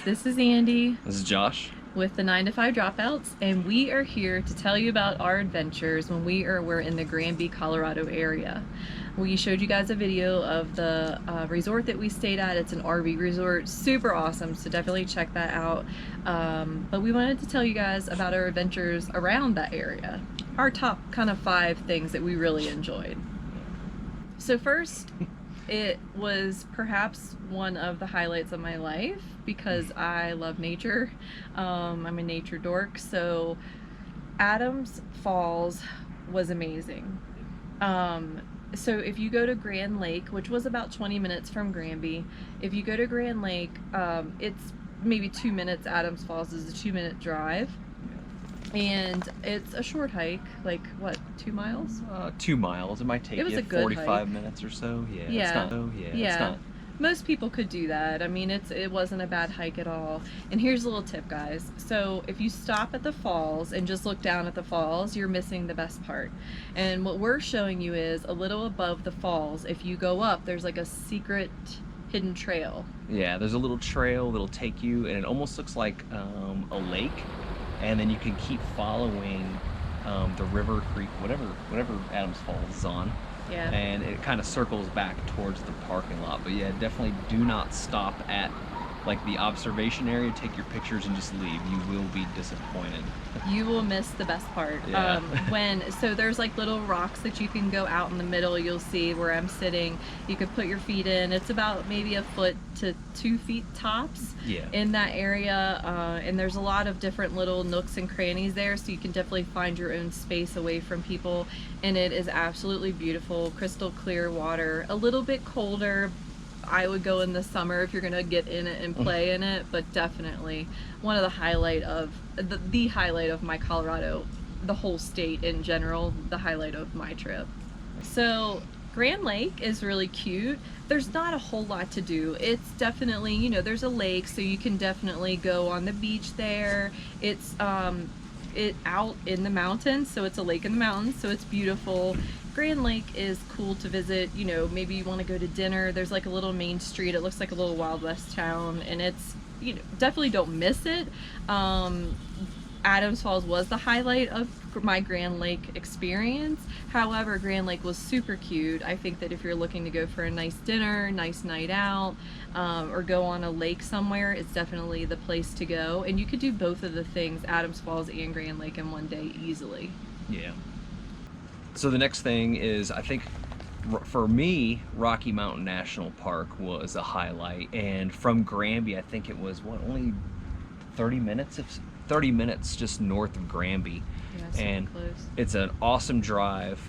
This is Andy This is Josh. with the 9 to 5 Dropouts, and we are here to tell you about our adventures when we're in the Granby, Colorado area. We showed you guys a video of the resort that we stayed at. It's an RV resort, super awesome, so definitely check that out. But we wanted to tell you guys about our adventures around that area, our top kind of 5 things that we really enjoyed. So first, it was perhaps one of the highlights of my life because I love nature. I'm a nature dork, so Adams Falls was amazing. So if you go to Grand Lake, which was about 20 minutes from Granby, if you go to Grand Lake, it's maybe 2 minutes. Adams Falls is a 2-minute drive. And it's a short hike, like what, 2 miles? 2 miles. It might take you 45 minutes or so. Yeah. Yeah. It's not, It's not. Most people could do that. I mean, it wasn't a bad hike at all. And here's a little tip, guys. So if you stop at the falls and just look down at the falls, you're missing the best part. And what we're showing you is a little above the falls. If you go up, there's like a secret hidden trail. Yeah, there's a little trail that'll take you, and it almost looks like a lake. And then you can keep following the river, creek, whatever Adams Falls is on. Yeah. And it kind of circles back towards the parking lot. But yeah, definitely do not stop at like the observation area, take your pictures and just leave. You will be disappointed. You will miss the best part. Yeah. So there's like little rocks that you can go out in the middle. You'll see where I'm sitting. You could put your feet in. It's about maybe 1 foot to 2 feet tops. Yeah. In that area, and there's a lot of different little nooks and crannies there, so you can definitely find your own space away from people. And it is absolutely beautiful, crystal clear water. A little bit colder. I would go in the summer if you're gonna get in it and play in it, but definitely one of the highlight of the highlight of my Colorado, the whole state in general, the highlight of my trip. So Grand Lake is really cute. There's not a whole lot to do. It's definitely, you know, there's a lake, so you can definitely go on the beach there. It's out in the mountains, so it's a lake in the mountains, so it's beautiful. Grand Lake is cool to visit. You know, maybe you want to go to dinner. There's like a little main street. It looks like a little Wild West town, and it's, you know, definitely don't miss it. Adams Falls was the highlight of my Grand Lake experience. However, Grand Lake was super cute. I think that if you're looking to go for a nice dinner, nice night out, or go on a lake somewhere, it's definitely the place to go. And you could do both of the things, Adams Falls and Grand Lake, in one day easily. Yeah. So the next thing is, I think, for me, Rocky Mountain National Park was a highlight. And from Granby, I think it was, what, only 30 minutes? 30 minutes just north of Granby. Yeah, and close. It's an awesome drive.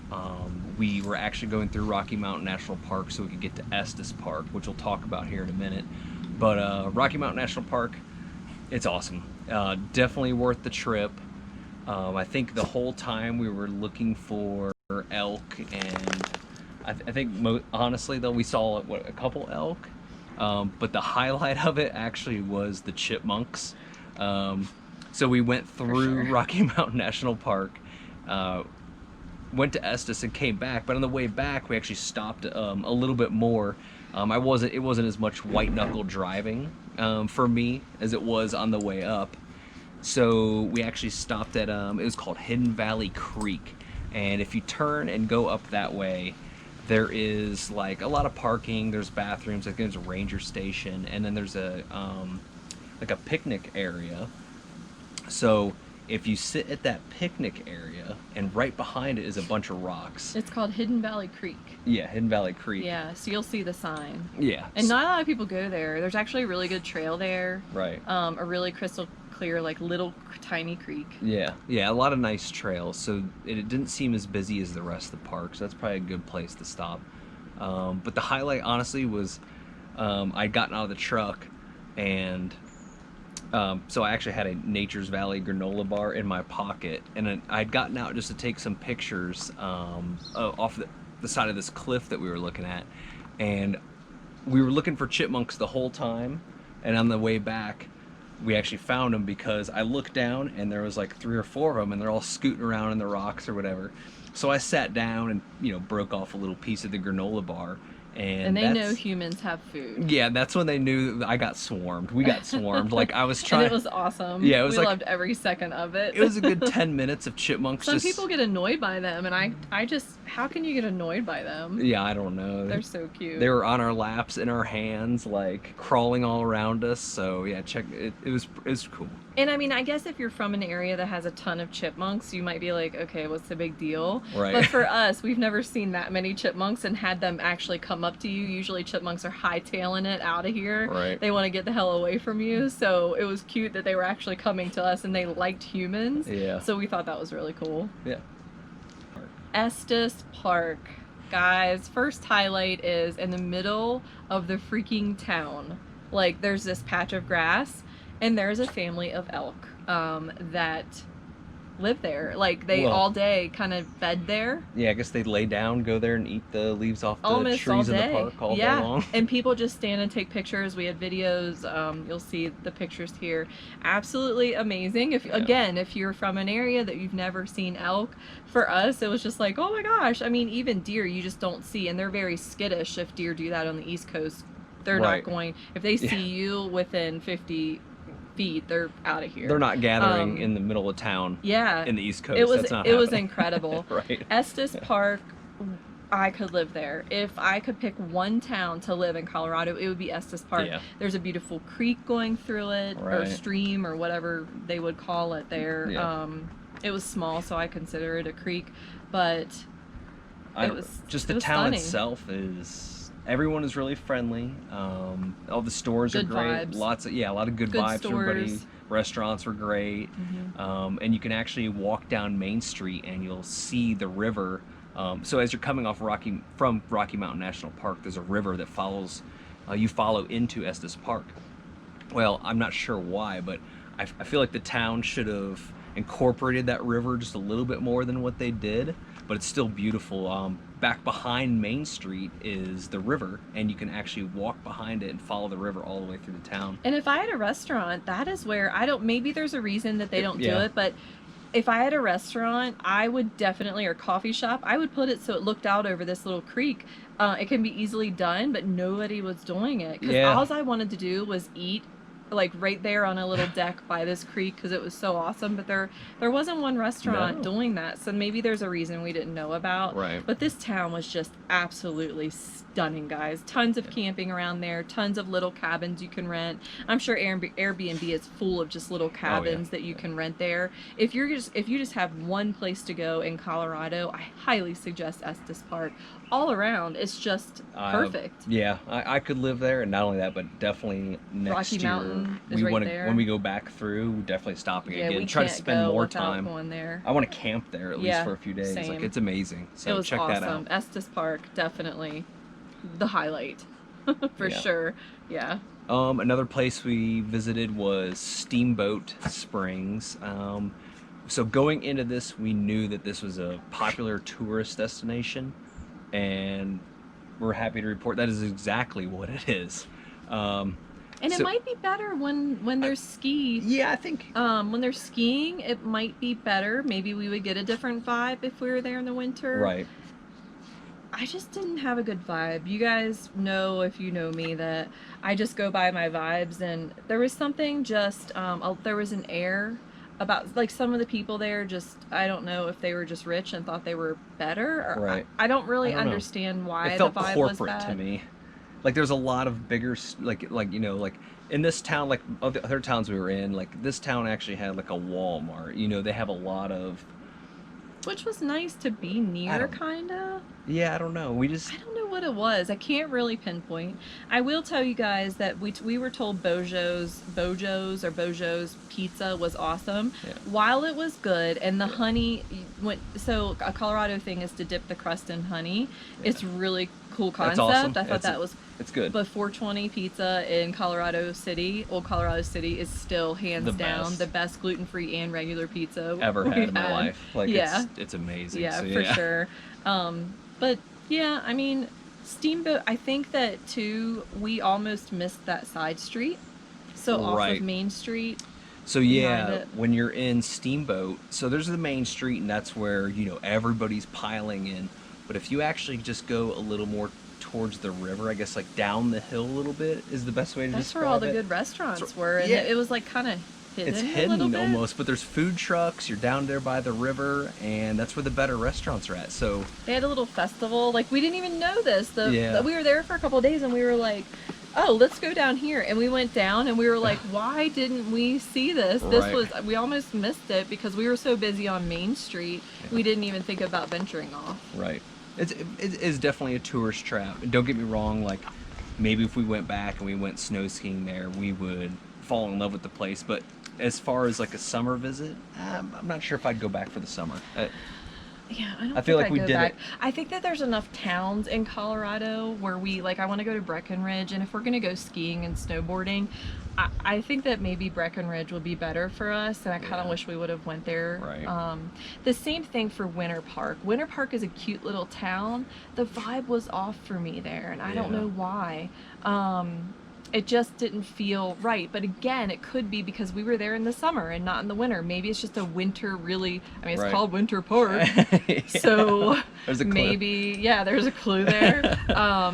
We were actually going through Rocky Mountain National Park so we could get to Estes Park, which we'll talk about here in a minute. But Rocky Mountain National Park, it's awesome. Definitely worth the trip. I think the whole time we were looking for elk, and I think honestly though we saw a couple elk, but the highlight of it actually was the chipmunks. So we went through Rocky Mountain National Park, went to Estes and came back, but on the way back we actually stopped a little bit more. It wasn't as much white knuckle driving for me as it was on the way up. So we actually stopped at it was called Hidden Valley Creek, and if you turn and go up that way, there is like a lot of parking, there's bathrooms, like there's a ranger station, and then there's a like a picnic area. So if you sit at that picnic area, and right behind it is a bunch of rocks. It's called Hidden Valley Creek. Yeah, Hidden Valley Creek. Yeah, so you'll see the sign. Yeah. And not a lot of people go there. There's actually a really good trail there. Right. A really crystal clear, like little tiny creek. Yeah, a lot of nice trails. So it didn't seem as busy as the rest of the park, so that's probably a good place to stop. But the highlight, honestly, was I'd gotten out of the truck, and so I actually had a Nature's Valley granola bar in my pocket, and I'd gotten out just to take some pictures off the side of this cliff that we were looking at, and we were looking for chipmunks the whole time, and on the way back we actually found them because I looked down and there was like 3 or 4 of them, and they're all scooting around in the rocks or whatever. So I sat down and, you know, broke off a little piece of the granola bar. And they know humans have food. Yeah, that's when they knew that I got swarmed. We got swarmed. Like, I was And trying. it was awesome. Yeah, it was we like, loved every second of it. it was a good 10 minutes of chipmunks. Some people get annoyed by them, and I just, how can you get annoyed by them? Yeah, I don't know. They're so cute. They were on our laps, in our hands, like crawling all around us. So yeah, check it. It was cool. And I mean, I guess if you're from an area that has a ton of chipmunks, you might be like, okay, what's the big deal? Right. But for us, we've never seen that many chipmunks and had them actually come up to you. Usually chipmunks are hightailing it out of here. Right. They want to get the hell away from you. So it was cute that they were actually coming to us and they liked humans. Yeah. So we thought that was really cool. Yeah. Estes Park. Guys, first highlight is in the middle of the freaking town. Like, there's this patch of grass, and there's a family of elk that live there. Like, they all day kind of bed there. Yeah, I guess they lay down, go there, and eat the leaves off the Almost trees all in day. the park all Yeah. day long. And people just stand and take pictures. We had videos. You'll see the pictures here. Absolutely amazing. If again, if you're from an area that you've never seen elk, for us it was just like, oh my gosh. I mean, even deer you just don't see, and they're very skittish if deer do that on the East Coast. They're not going, if they see you within 50 feet, they're out of here. They're not gathering in the middle of town. Yeah. In the East Coast. It was That's not it was happening. incredible. Right. Estes Park, I could live there. If I could pick one town to live in Colorado, it would be Estes Park. Yeah. There's a beautiful creek going through it, or Right. stream, or whatever they would call it there. Yeah. It was small, so I consider it a creek, but it was just the was town stunning. itself is. Everyone is really friendly. All the stores Good are great. vibes. A lot of good vibes. Everybody, stores. restaurants were great. And you can actually walk down Main Street and you'll see the river. So as you're coming off from Rocky Mountain National Park, there's a river that follows. You follow into Estes Park. Well, I'm not sure why, but I feel like the town should have incorporated that river just a little bit more than what they did. But it's still beautiful. Back behind Main Street is the river, and you can actually walk behind it and follow the river all the way through the town. And if I had a restaurant, that is where maybe there's a reason that they don't do Yeah. it, but if I had a restaurant, I would definitely, or coffee shop, I would put it so it looked out over this little creek. It can be easily done, but nobody was doing it. Because all I wanted to do was eat, like right there on a little deck by this creek, because it was so awesome. But there wasn't one restaurant doing that, so maybe there's a reason we didn't know about. Right. But this town was just absolutely stunning, guys. Tons of camping around there, tons of little cabins you can rent. I'm sure Airbnb is full of just little cabins that you can rent there. If you just have one place to go in Colorado, I highly suggest Estes Park. All around, it's just perfect. Yeah, I could live there, and not only that, but definitely next Rocky year Mountain is right there. when we go back through, we're definitely stopping Yeah, again. we Try to can't spend go more without time. going there. I want to camp there at least for a few days. same. Like, it's amazing. So It was check awesome. that out. Estes Park, definitely the highlight for sure. Yeah. Another place we visited was Steamboat Springs. So going into this, we knew that this was a popular tourist destination, and we're happy to report that is exactly what it is. And it might be better when there's ski. Yeah, I think. When they're skiing, it might be better. Maybe we would get a different vibe if we were there in the winter. Right. I just didn't have a good vibe. You guys know, if you know me, that I just go by my vibes, and there was something just, there was an air about, like, some of the people there just, I don't know if they were just rich and thought they were better, or Right. I don't really I don't know. understand why It felt the vibe corporate was bad. to me. Like, there's a lot of bigger, like you know, like in this town, like other towns we were in, like this town actually had like a Walmart. You know, they have a lot of. Which was nice to be near, kinda. Yeah, I don't know. I don't know what it was. I can't really pinpoint. I will tell you guys that we were told Bojo's pizza was awesome. Yeah. While it was good, and the honey so a Colorado thing is to dip the crust in honey. Yeah. It's really cool concept. Awesome. I thought it's good. But 420 pizza in Colorado City, old Colorado City, is still hands down the best gluten-free and regular pizza ever had in my life. Like, yeah. It's amazing. Yeah, so, for sure. But yeah, I mean, Steamboat, I think that too, we almost missed that side street. So off of Main Street. So behind yeah, it. when you're in Steamboat, so there's the main street, and that's where everybody's piling in. But if you actually just go a little more towards the river, I guess like down the hill a little bit is the best way to That's where all describe the it. good restaurants were, and Yeah, it was like kind of it's hidden a little hidden bit. almost, but there's food trucks. You're down there by the river, and that's where the better restaurants are at. So They had a little festival. Like we didn't even know this. yeah, We were there for a couple of days, and we were like, "Oh, let's go down here." And we went down, and we were like, "Why didn't we see this?" This Right. was we almost missed it because we were so busy on Main Street. We didn't even think about venturing off. right. It is definitely a tourist trap. Don't get me wrong. Like maybe if we went back and we went snow skiing there, we would fall in love with the place. But as far as like a summer visit, I'm not sure if I'd go back for the summer. Yeah, I don't I feel think like I'd we go did back. it. I think that there's enough towns in Colorado where we like. I want to go to Breckenridge, and if we're gonna go skiing and snowboarding, I think that maybe Breckenridge will be better for us. And I kind of Yeah. wish we would have went there. Right. The same thing for Winter Park. Winter Park is a cute little town. The vibe was off for me there, and I don't Yeah. know why. It just didn't feel right. But again, it could be because we were there in the summer and not in the winter. Maybe it's just a winter really, I mean, it's Right. called Winter Park. Yeah. So There's a clue. maybe, yeah, there's a clue there.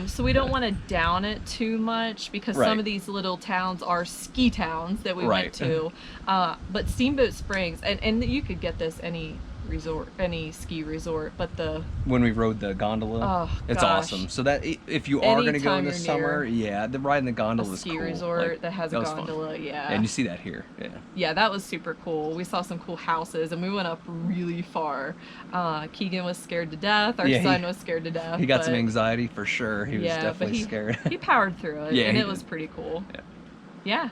So we don't want to down it too much because Right. some of these little towns are ski towns that we Right. went to. But Steamboat Springs, and you could get this any resort, any ski resort, but When we rode the gondola, Oh, it's gosh. awesome. So that if you are going to go in Anytime the you're summer, near yeah, the ride in the a gondola is ski cool. resort Like, that has a was fun. gondola, yeah. And you see that here, yeah. Yeah, that was super cool. We saw some cool houses, and we went up really far. Keegan was scared to death. Our Yeah, son was scared to death. He got some but- anxiety for sure. He was yeah, but definitely he, scared. he powered through it, Yeah, and he it was did. pretty cool. Yeah. Yeah.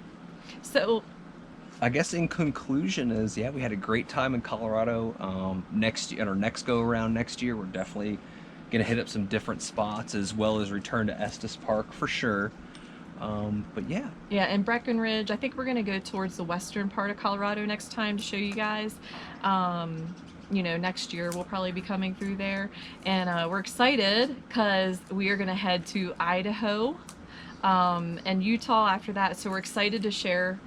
So, I guess in conclusion is, yeah, we had a great time in Colorado. Next at our next go around next year, we're definitely gonna hit up some different spots as well as return to Estes Park for sure. But yeah, yeah, and Breckenridge, I think we're going to go towards the western part of Colorado next time to show you guys. Next year we'll probably be coming through there. And we're excited because we are going to head to Idaho and Utah after that. So we're excited to share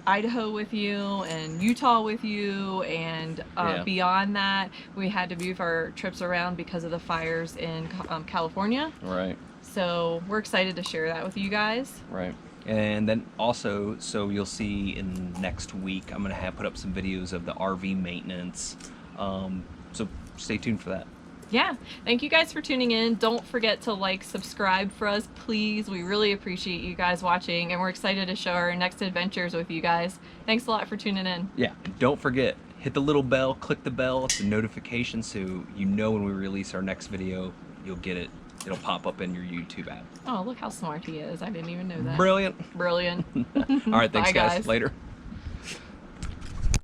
Idaho with you and Utah with you, and Yeah. beyond that, we had to move our trips around because of the fires in California. right. So we're excited to share that with you guys. Right. And then also, so you'll see in next week, I'm going to put up some videos of the RV maintenance. So stay tuned for that. Yeah, thank you guys for tuning in. Don't forget to like, subscribe for us, please. We really appreciate you guys watching, and we're excited to share our next adventures with you guys. Thanks a lot for tuning in. Yeah. Don't forget, hit the little bell, click the bell, it's a notification so you know when we release our next video, you'll get it. It'll pop up in your YouTube app. Oh, look how smart he is. I didn't even know that. Brilliant. Brilliant. All right, thanks Bye, guys. guys. Later.